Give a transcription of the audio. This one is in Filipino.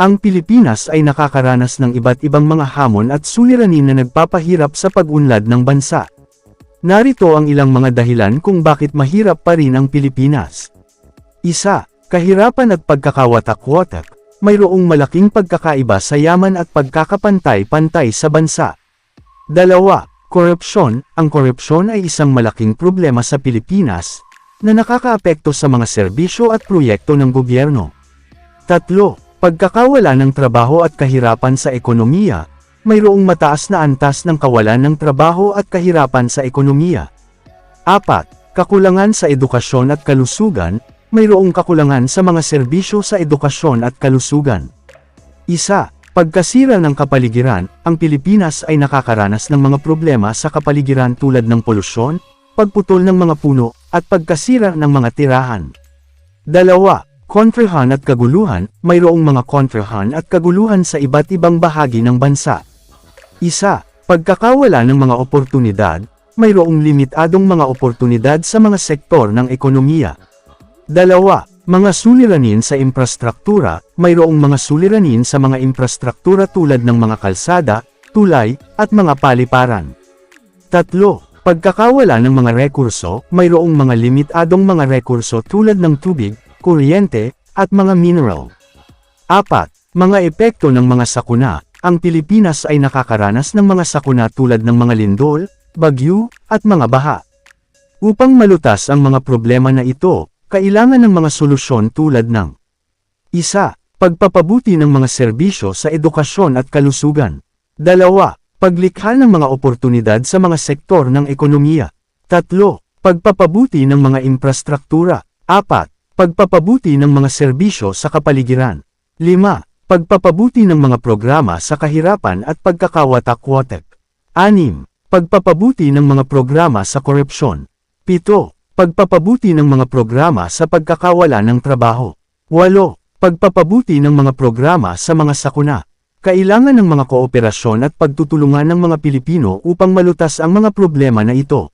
Ang Pilipinas ay nakakaranas ng iba't ibang mga hamon at suliranin na nagpapahirap sa pag-unlad ng bansa. Narito ang ilang mga dahilan kung bakit mahirap pa rin ang Pilipinas. 1. Kahirapan at pagkakawatak-watak. Mayroong malaking pagkakaiba sa yaman at pagkakapantay-pantay sa bansa. 2. Korupsyon. Ang korupsyon ay isang malaking problema sa Pilipinas na nakakaapekto sa mga serbisyo at proyekto ng gobyerno. 3. Pagkakawala ng trabaho at kahirapan sa ekonomiya. Mayroong mataas na antas ng kawalan ng trabaho at kahirapan sa ekonomiya. 4. Kakulangan sa edukasyon at kalusugan. Mayroong kakulangan sa mga serbisyo sa edukasyon at kalusugan. 1. Pagkasira ng kapaligiran. Ang Pilipinas ay nakakaranas ng mga problema sa kapaligiran tulad ng polusyon, pagputol ng mga puno, at pagkasira ng mga tirahan. 2. Kontrahan at kaguluhan. Mayroong mga kontrahan at kaguluhan sa iba't ibang bahagi ng bansa. 1. Pagkakawala ng mga oportunidad. Mayroong limitadong mga oportunidad sa mga sektor ng ekonomiya. 2. Mga suliranin sa infrastruktura. Mayroong mga suliranin sa mga infrastruktura tulad ng mga kalsada, tulay, at mga paliparan. 3. Pagkakawala ng mga rekurso. Mayroong mga limitadong mga rekurso tulad ng tubig, kuryente, at mga mineral. 4. Mga epekto ng mga sakuna. Ang Pilipinas ay nakakaranas ng mga sakuna tulad ng mga lindol, bagyo, at mga baha. Upang malutas ang mga problema na ito, kailangan ng mga solusyon tulad ng 1. Pagpapabuti ng mga serbisyo sa edukasyon at kalusugan. 2. Paglikha ng mga oportunidad sa mga sektor ng ekonomiya. 3. Pagpapabuti ng mga infrastruktura. 4. Pagpapabuti ng mga serbisyo sa kapaligiran. 5. Pagpapabuti ng mga programa sa kahirapan at pagkakawatak-watak. 6. Pagpapabuti ng mga programa sa korupsyon. 7. Pagpapabuti ng mga programa sa pagkakawala ng trabaho. 8. Pagpapabuti ng mga programa sa mga sakuna. Kailangan ng mga kooperasyon at pagtutulungan ng mga Pilipino upang malutas ang mga problema na ito.